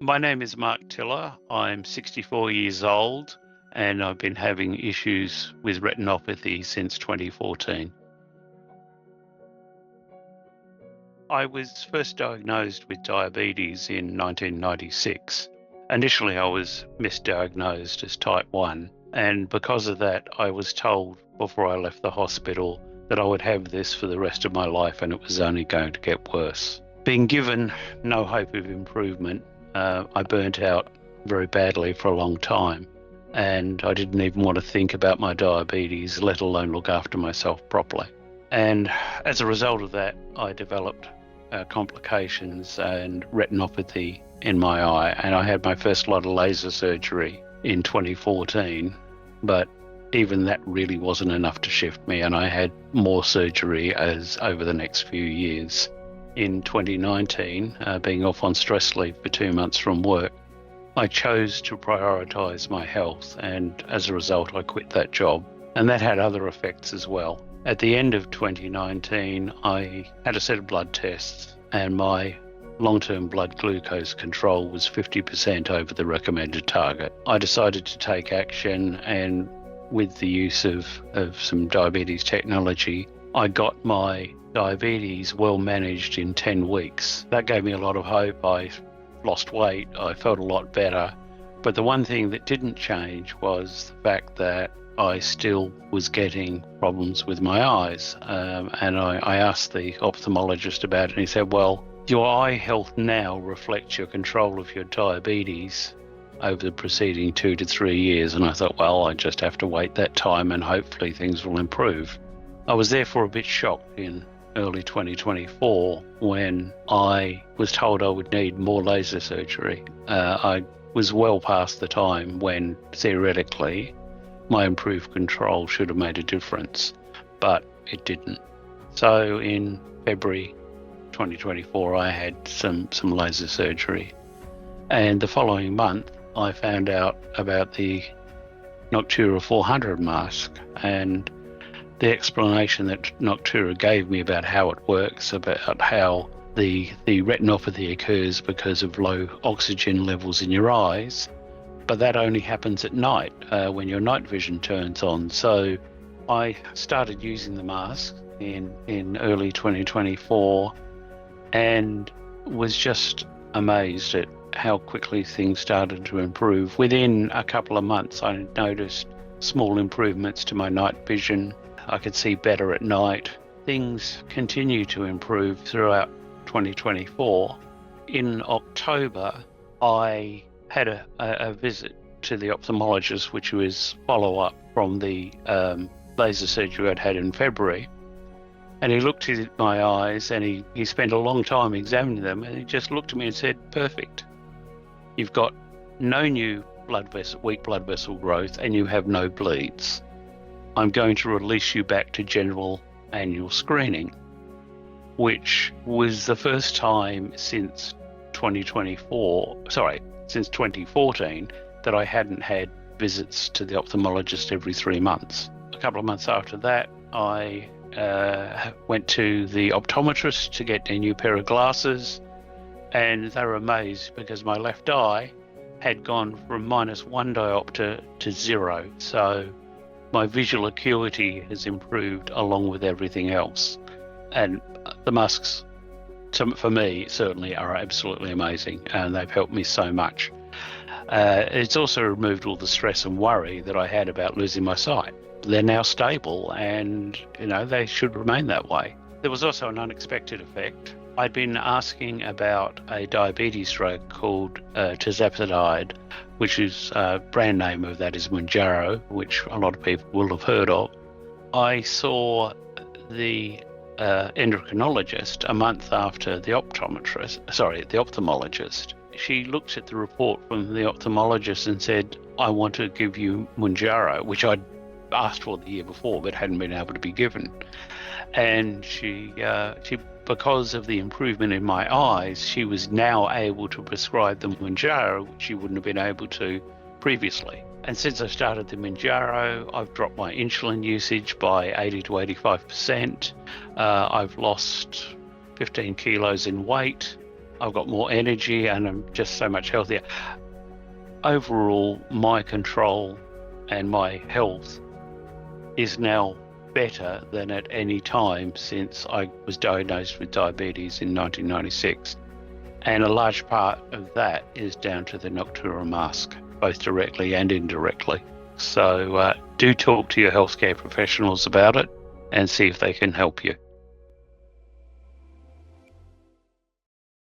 My name is Mark Tiller. I'm 64 years old and I've been having issues with retinopathy since 2014. I was first diagnosed with diabetes in 1996. Initially, I was misdiagnosed as type 1, and because of that, I was told before I left the hospital that I would have this for the rest of my life and it was only going to get worse. Being given no hope of improvement, I burnt out very badly for a long time, and I didn't even want to think about my diabetes, let alone look after myself properly. And as a result of that, I developed complications and retinopathy in my eye, and I had my first lot of laser surgery in 2014, but even that really wasn't enough to shift me, and I had more surgery over the next few years. In 2019, being off on stress leave for 2 months from work, I chose to prioritise my health, and as a result I quit that job, and that had other effects as well. At the end of 2019, I had a set of blood tests, and my long-term blood glucose control was 50% over the recommended target. I decided to take action, and with the use of some diabetes technology, I got my diabetes well managed in 10 weeks. That gave me a lot of hope. I lost weight, I felt a lot better. But the one thing that didn't change was the fact that I still was getting problems with my eyes. And I asked the ophthalmologist about it, and he said, well, your eye health now reflects your control of your diabetes over the preceding 2 to 3 years. And I thought, well, I just have to wait that time and hopefully things will improve. I was therefore a bit shocked in early 2024 when I was told I would need more laser surgery. I was well past the time when theoretically my improved control should have made a difference, but it didn't. So in February 2024 I had some laser surgery, and the following month I found out about the Noctura 400 mask, and the explanation that Noctura gave me about how it works, about how the retinopathy occurs because of low oxygen levels in your eyes, but that only happens at night when your night vision turns on. So I started using the mask in early 2024 and was just amazed at how quickly things started to improve. Within a couple of months, I noticed small improvements to my night vision. I could see better at night. Things continue to improve throughout 2024. In October, I had a visit to the ophthalmologist, which was follow-up from the laser surgery I'd had in February. And he looked at my eyes, and he spent a long time examining them, and he just looked at me and said, perfect. You've got no new weak blood vessel growth, and you have no bleeds. I'm going to release you back to general annual screening, which was the first time since 2014 that I hadn't had visits to the ophthalmologist every 3 months. A couple of months after that, I went to the optometrist to get a new pair of glasses, and they were amazed because my left eye had gone from -1 diopter to 0. So my visual acuity has improved along with everything else. And the masks, for me, certainly are absolutely amazing, and they've helped me so much. It's also removed all the stress and worry that I had about losing my sight. They're now stable, and they should remain that way. There was also an unexpected effect. I'd been asking about a diabetes drug called tirzepatide, which is brand name of that is Mounjaro, which a lot of people will have heard of. I saw the endocrinologist a month after the ophthalmologist. She looked at the report from the ophthalmologist and said, I want to give you Mounjaro, which I'd asked for the year before but hadn't been able to be given. And she because of the improvement in my eyes, she was now able to prescribe the Mounjaro, which she wouldn't have been able to previously. And since I started the Mounjaro, I've dropped my insulin usage by 80 to 85%. I've lost 15 kilos in weight, I've got more energy, and I'm just so much healthier. Overall, my control and my health is now better than at any time since I was diagnosed with diabetes in 1996. And a large part of that is down to the Noctura mask, both directly and indirectly. So do talk to your healthcare professionals about it and see if they can help you.